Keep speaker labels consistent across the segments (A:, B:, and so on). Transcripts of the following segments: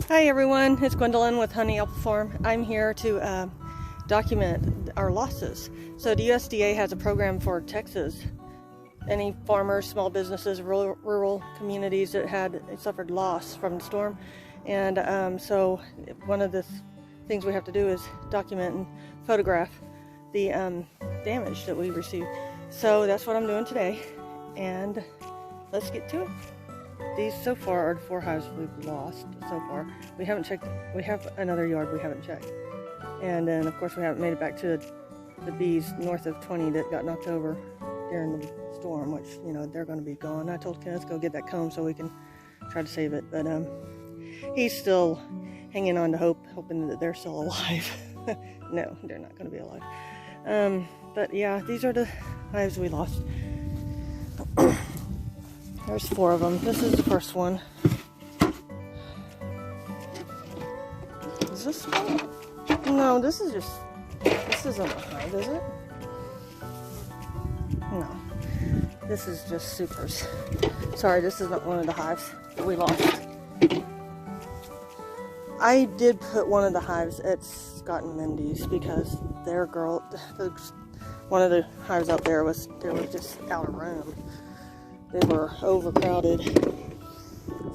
A: Hi everyone, it's Gwendolyn with Honey Apple Farm. I'm here to document our losses. So the USDA has a program for Texas. Any farmers, small businesses, rural communities that had suffered loss from the storm. And so one of the things we have to do is document and photograph the damage that we received. So that's what I'm doing today. And let's get to it. These so far are the 4 hives we've lost so far. We haven't checked, we have another yard we haven't checked. And then of course we haven't made it back to the bees north of 20 that got knocked over during the storm, which, you know, they're going to be gone. I told Kenneth go get that comb so we can try to save it, but he's still hanging on to hope, hoping that they're still alive. No, they're not going to be alive. But yeah, these are the hives we lost. There's 4 of them. This is the first one. Is this one? No, this isn't a hive, is it? No. This is just supers. Sorry, this is not one of the hives that we lost. I did put one of the hives at Scott and Mindy's because their girl, one of the hives out there was just out of room. They were overcrowded,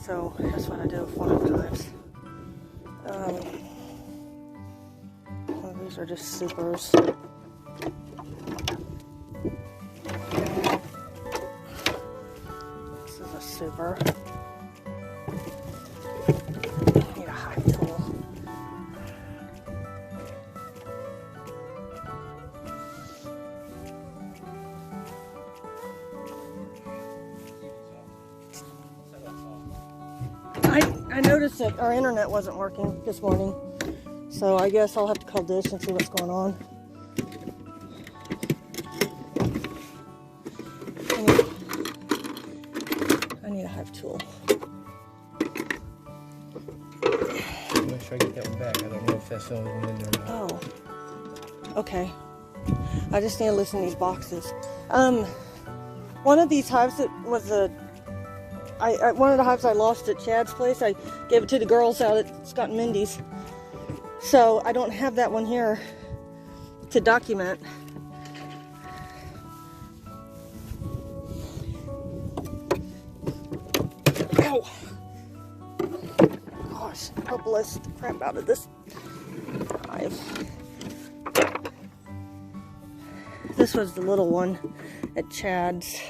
A: so that's what I did with one of the hives. Well, these are just supers. This is a super. I need a hive tool. I noticed that our internet wasn't working this morning, so I guess I'll have to call Dish and see what's going on. I need a hive tool.
B: Make sure I get that one back. I don't know if that's the only one in there or not.
A: Oh, okay. I just need to listen to these boxes. One of these hives that was one of the hives I lost at Chad's place, I gave it to the girls out at Scott and Mindy's. So I don't have that one here to document. Ow! Gosh, I hope less the crap out of this hive. This was the little one at Chad's.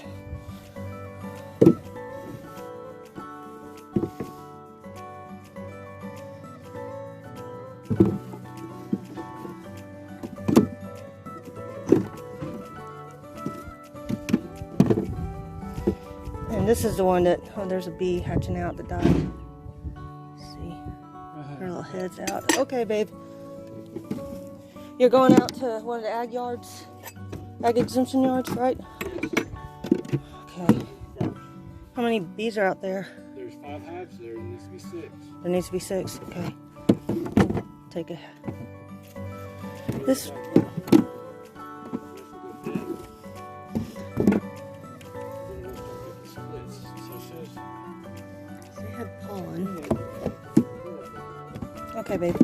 A: And this is the one that, oh, there's a bee hatching out that died. Let's see, her little head's out. Okay, babe. You're going out to one of the ag yards? Ag exemption yards, right? Okay. How many bees are out there?
B: There's 5 hives there. There needs to be 6.
A: There needs to be 6. Okay. Take a... This... Okay, babe.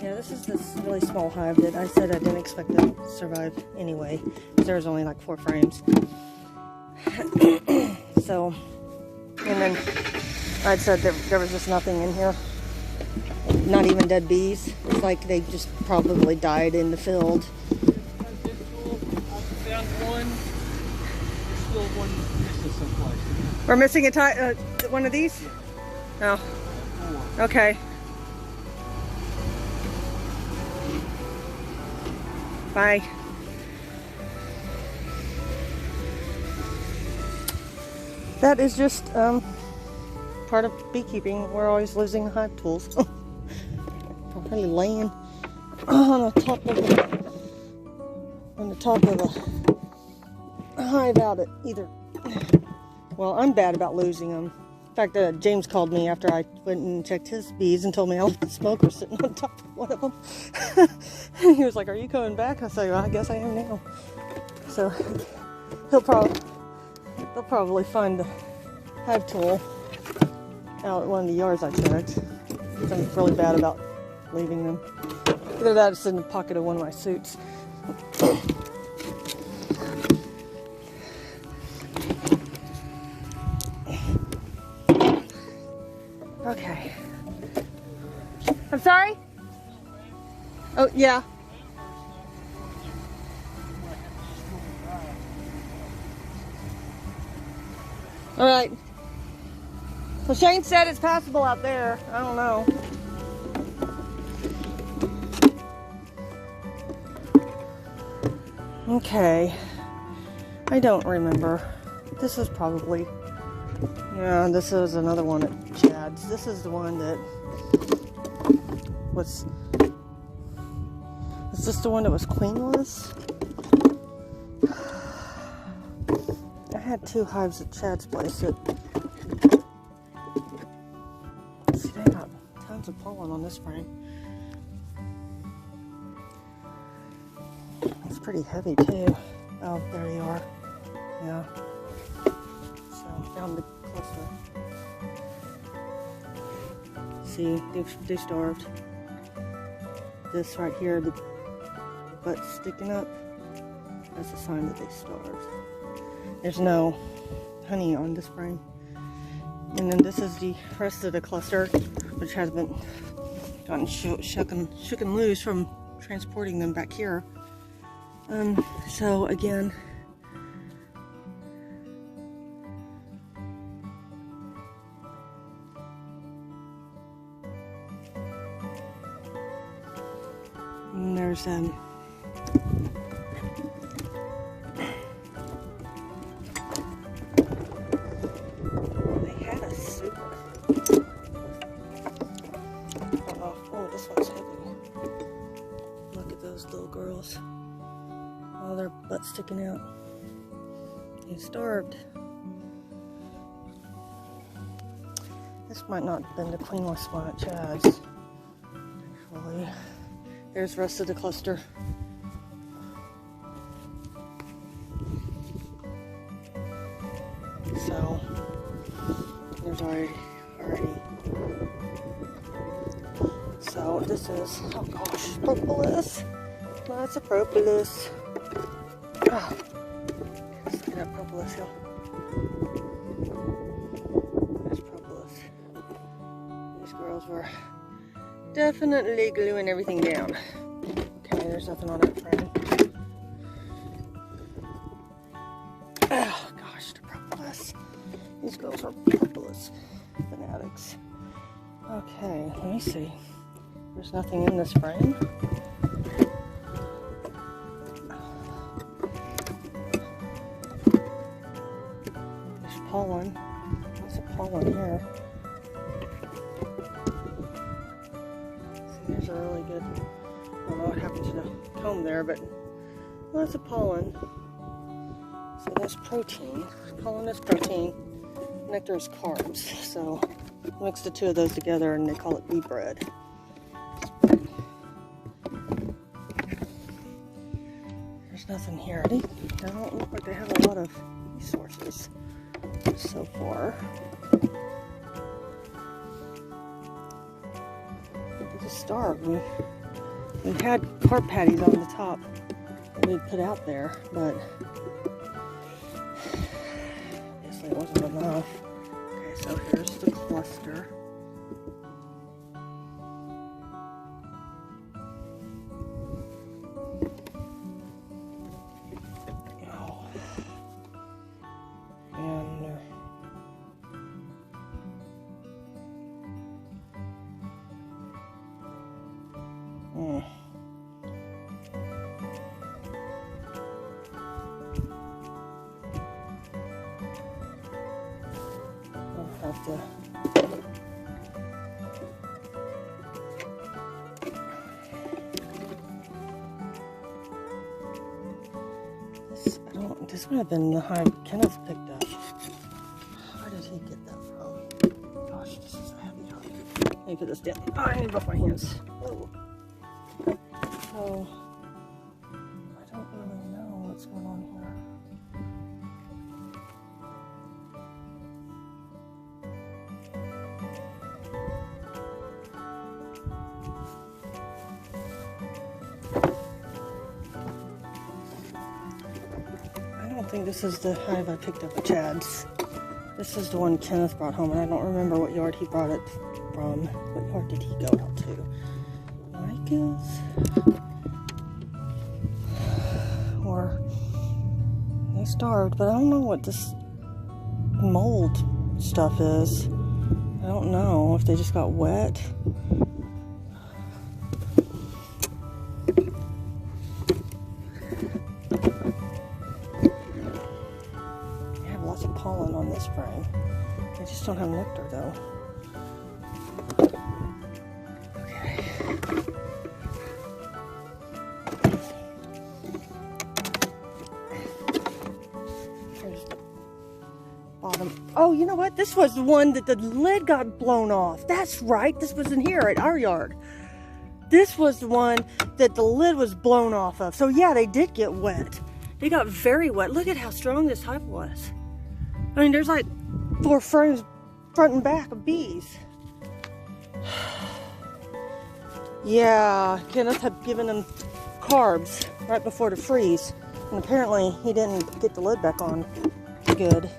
A: Yeah, this is this really small hive that I said I didn't expect to survive anyway. There was only like 4 frames. So, and then I said there was just nothing in here. Not even dead bees. It's like they just probably died in the field.
B: I found one. There's still one missing someplace.
A: We're missing one of these? Oh. Okay. Bye. That is just part of beekeeping. We're always losing hive tools. Probably laying on the top of a hive out at either. Well, I'm bad about losing them. In fact, James called me after I went and checked his bees and told me I left the smoker sitting on top of one of them. And he was like, "Are you coming back?" I said, "Well, I guess I am now." So they'll probably find the hive tool out at one of the yards I checked. I'm really bad about leaving them. Either that or it's in the pocket of one of my suits. Okay. I'm sorry? Oh, yeah. All right. Well, Shane said it's passable out there. I don't know. Okay. I don't remember. This is probably... Yeah, this is another one at Chad's. This is the one that was... Is this the one that was queenless? I had 2 hives at Chad's place that... See, they got tons of pollen on this frame. It's pretty heavy too. Oh, there you are. Yeah. So, found the cluster. See, they starved. This right here, the butt sticking up, that's a sign that they starved. There's no honey on this frame. And then this is the rest of the cluster, which has been gotten shooken loose from transporting them back here. So again, and there's they had a super. Oh, this one's heavy. Look at those little girls. All their butts sticking out. They starved. This might not have been the queenless one at Chad's. Actually, there's the rest of the cluster. So there's already. So this is, oh gosh, propolis. Lots of propolis. Oh, let's get that propolis, y'all. There's propolis. These girls were definitely gluing everything down. Okay, there's nothing on that frame. Oh gosh, the propolis. These girls are propolis fanatics. Okay, let me see. There's nothing in this frame. Pollen. Lots of pollen here. See, there's a really good, I don't know what happened to the comb there, but lots of pollen. So that's protein. Pollen is protein. Nectar is carbs. So mix the 2 of those together and they call it bee bread. There's nothing here. They don't look like they have a lot of resources so far. They just starved. We had carp patties on the top that we put out there, but obviously it wasn't enough. Okay, so here's the cluster. I'll have to this would have been the hive Kenneth picked up. Where did he get that from? Gosh, this is a heavy hive. Let me put this down. Oh, I need both my hands. Whoa. So, I don't really know what's going on here. think this is the hive I picked up at Chad's. This is the one Kenneth brought home, and I don't remember what yard he brought it from. What yard did he go out to? Micah's? Or they starved, but I don't know what this mold stuff is. I don't know if they just got wet. They have lots of pollen on this spring. They just don't have nectar though. Okay. Here's the bottom. Oh, you know what? This was the one that the lid got blown off. That's right. This was in here at our yard. This was the one that the lid was blown off of. So yeah, they did get wet. They got very wet. Look at how strong this hive was. I mean, there's like 4 frames front and back of bees. Yeah, Kenneth had given them carbs right before the freeze. And apparently he didn't get the lid back on good.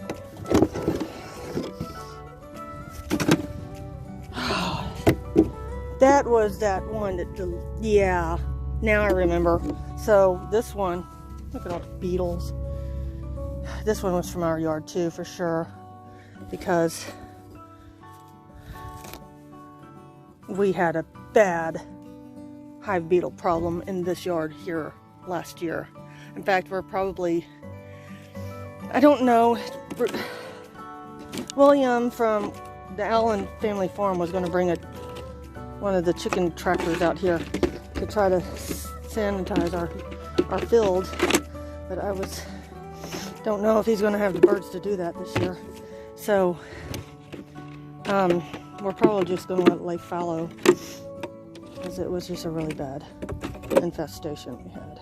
A: That was that one that, yeah, now I remember. So this one, look at all the beetles. This one was from our yard too, for sure, because we had a bad hive beetle problem in this yard here last year. In fact, we're probably, I don't know, William from the Allen family farm was going to bring one of the chicken tractors out here to try to sanitize our field, but don't know if he's going to have the birds to do that this year. So we're probably just going to let it lay fallow, because it was just a really bad infestation we had.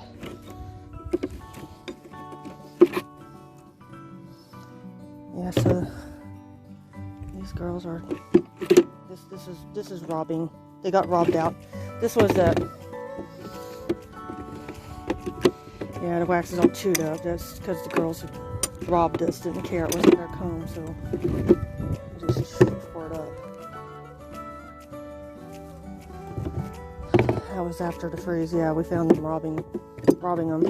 A: Yeah, so these girls are, this is robbing. They got robbed out. This was that, yeah, the wax is all chewed up. That's because the girls who robbed us didn't care it wasn't their comb, so they just tore it up. That was after the freeze. Yeah, we found them robbing them.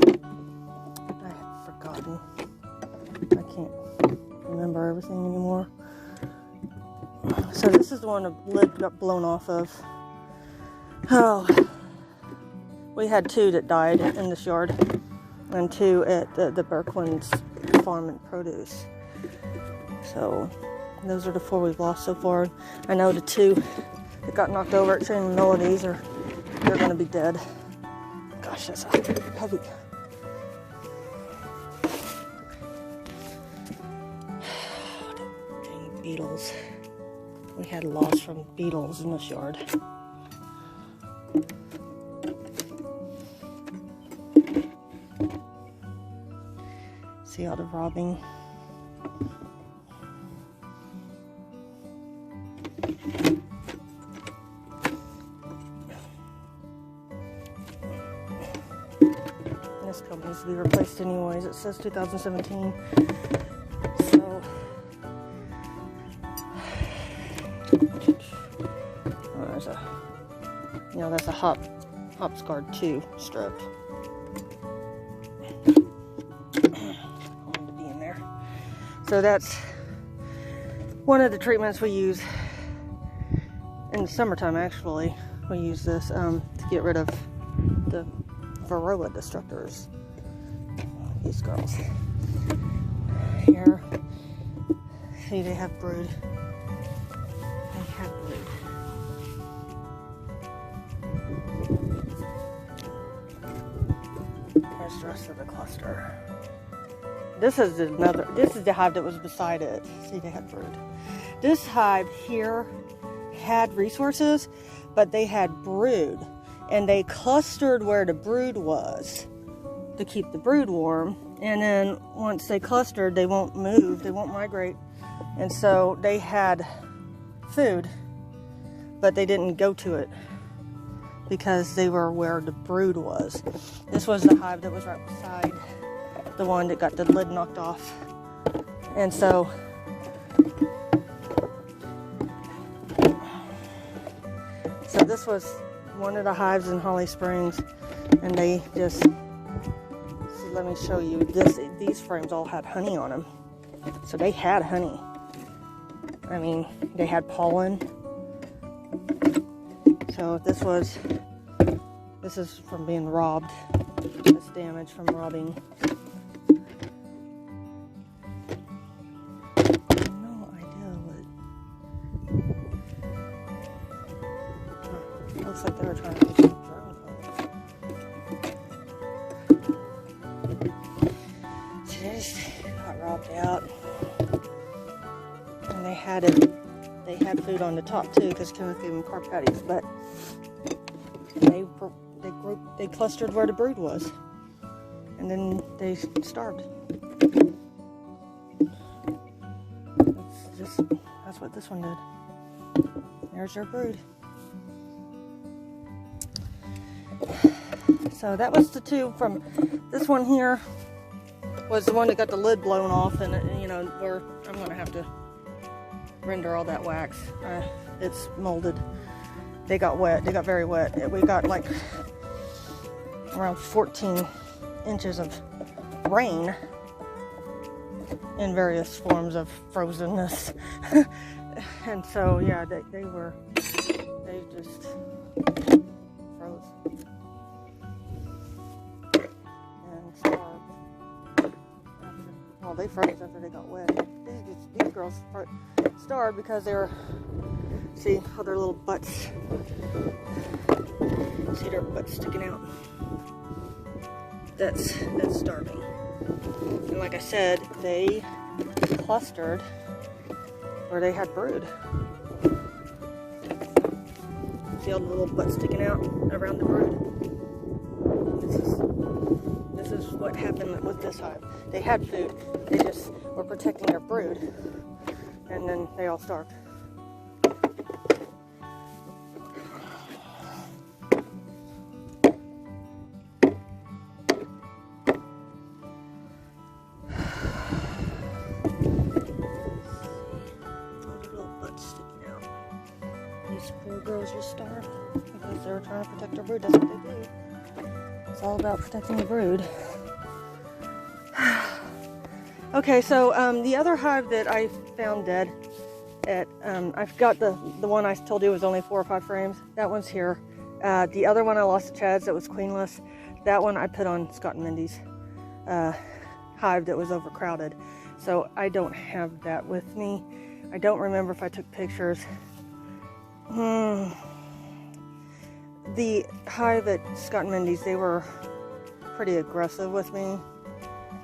A: I had forgotten. I can't remember everything anymore. So this is the one the lid got blown off of. Oh, we had 2 that died in this yard, and 2 at the Berkwin's farm and produce. So those are the 4 we've lost so far. I know the 2 that got knocked over at Chain Melodies they're going to be dead. Gosh, that's heavy. Dang beetles. We had loss from beetles in this yard. See all the robbing. This company needs to be replaced anyways. It says 2017. So that's a hops guard 2 strip. To be in there. So that's one of the treatments we use in the summertime. Actually, we use this to get rid of the varroa destructors. These girls here, see, they have brood. Here's the rest of the cluster. This is the hive that was beside it. See, they had brood. This hive here had resources, but they had brood, and they clustered where the brood was to keep the brood warm. And then once they clustered, they won't move, they won't migrate, and so they had food, but they didn't go to it because they were where the brood was. This was the hive that was right beside the one that got the lid knocked off. And so this was one of the hives in Holly Springs, and they just, see, let me show you this. These frames all had honey on them, so they had honey. I mean, they had pollen. So this is from being robbed. This damage from robbing. No idea what. Looks like they were trying to do some drone calls. So they just got robbed out, and they had food on the top too, because Kenneth gave them carp patties, but they clustered where the brood was, and then they starved. That's what this one did. There's your brood. So that was the two from this one here. Was the one that got the lid blown off, and you know, where I'm gonna have to render all that wax. It's molded. They got wet. They got very wet. We got like around 14 inches of rain in various forms of frozenness. And so yeah, they just froze and starved. Well, they froze after they got wet. These girls starved because they were, see how their little butts, see their butts sticking out. That's starving. And like I said, they clustered where they had brood. See all the little butts sticking out around the brood? This is what happened with this hive. They had food. They just were protecting their brood. And then they all starved. These poor girls just starved because they were trying to protect their brood. That's what they do. It's all about protecting the brood. Okay, so the other hive that I found dead at, I've got the one I told you was only 4 or 5 frames. That one's here. The other one I lost to Chad's that was queenless. That one I put on Scott and Mindy's hive that was overcrowded. So I don't have that with me. I don't remember if I took pictures. The hive at Scott and Mindy's, they were pretty aggressive with me,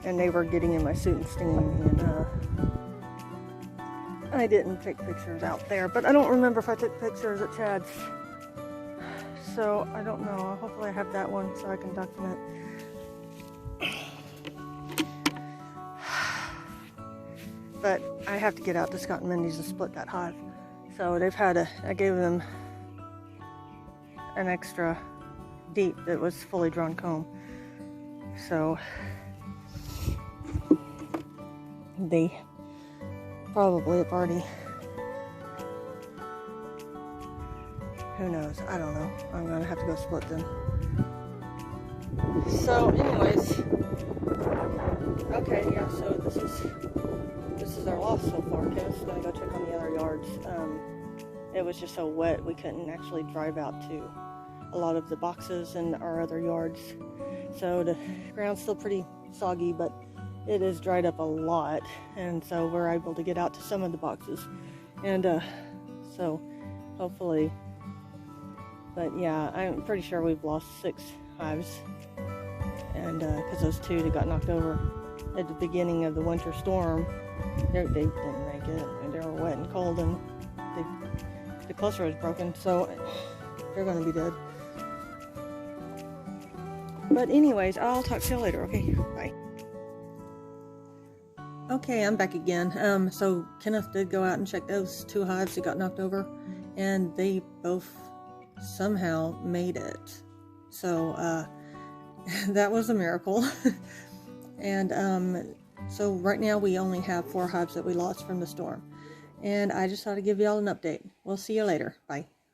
A: and they were getting in my suit and stinging me, and I didn't take pictures out there, but I don't remember if I took pictures at Chad's, so I don't know. Hopefully I have that one so I can document. But I have to get out to Scott and Mindy's and split that hive. So they've had I gave them an extra deep that was fully drawn comb. So they probably have already, who knows, I don't know. I'm gonna have to go split them. So anyways, okay, yeah, so this is our loss so far. Kenneth's gonna go check on the other yards. It was just so wet we couldn't actually drive out to a lot of the boxes and our other yards. So the ground's still pretty soggy, but it is dried up a lot, and so we're able to get out to some of the boxes. And so hopefully, but yeah, I'm pretty sure we've lost 6 hives, and because those 2 that got knocked over at the beginning of the winter storm, they didn't make it, and they were wet and cold, and the cluster was broken, so they're going to be dead. But anyways, I'll talk to you later. Okay, bye. Okay, I'm back again. So Kenneth did go out and check those 2 hives that got knocked over, and they both somehow made it. So that was a miracle. And so right now we only have 4 hives that we lost from the storm. And I just thought I'd give y'all an update. We'll see you later. Bye.